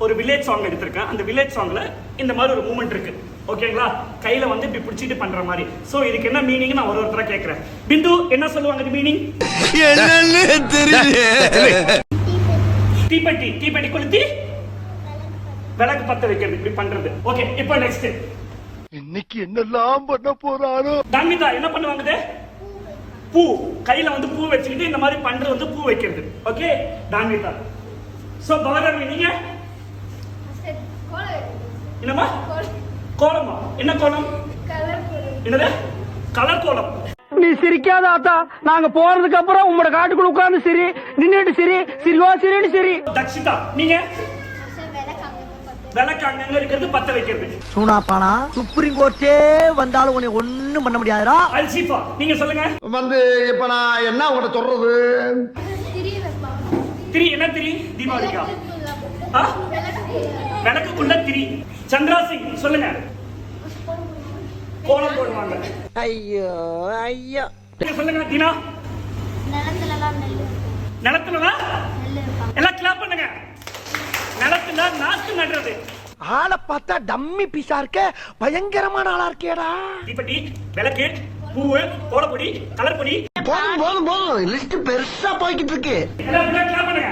ஒரு village song எடுத்திருக்கேன். அந்த வில்லேஜ் சாங்ல இந்த மாதிரி ஒரு மூமெண்ட் இருக்கு. ஓகேங்களா? கையில வந்து இப்படி பிடிச்சிட்டு பண்ற மாதிரி. சோ இதுக்கு என்ன மீனிங் நான் ஒருத்தரா கேக்குறேன். பிந்து என்ன சொல்லுவாங்க இது மீனிங்? என்னன்னு தெரியல. தீப்பெட்டி கொளுத்தி விளக்கு பத்த வைக்கிறது இப்படி பண்றது. ஓகே, இப்போ நெக்ஸ்ட். இன்னைக்கு என்னெல்லாம் பண்ண போறாரோ. தான்விதா என்ன பண்ணுவாங்க? பூ கையில வந்து பூ வச்சுக்கிட்டு இந்த மாதிரி பண்றது வந்து பூ வைக்கிறது. ஓகே தான்விதா. சோ பவரவி நீங்க என்னமா? கோலமா? என்ன கோலம்? என்னது? கலர் கோலம். நீ சிரிக்காத ஆத்தா. நாங்க போறதுக்கு அப்புறம் உங்களோட காட்டுக்குள்ள உட்கார்ந்து சரி நின்னுட்டு சரி சிரிவா சரின்னு சரி. தக்ஷிதா நீங்க விளக்கு அங்கங்க இருக்கிறது பத்த வைக்கிறது. சூனாப்பானா சுப்ரீம் கோர்ட்டே வந்தாலும் உன்னை ஒண்ணும் பண்ண முடியாதுடா. அல்சிஃபா நீங்க சொல்லுங்க. வந்து இப்ப நான் என்ன உங்கள்ட்ட சொல்றது? திரி என்ன திரி? தீபாவளிக்கா? விளக்குக்குள்ள திரி. சந்திரா சிங் சொல்லுங்க. கோலம் போடுவாங்க. ஐயோ ஐயோ. நீங்க சொல்லுங்க தீனா. நிலத்துல எல்லாம் கிளாப் பண்ணுங்க. நிலத்துல நாத்து நடுறது. ஆளை பார்த்தா டம்மி பீஸா இருக்க, பயங்கரமான ஆளா இருக்கேடா. தீப்பெட்டி, விளக்கு, பூவு, கோலப்பொடி, கலர் பொடி. போதும் லிஸ்ட் பெருசா போய்கிட்டு இருக்கு. எல்லாம் கிளாப் பண்ணுங்க.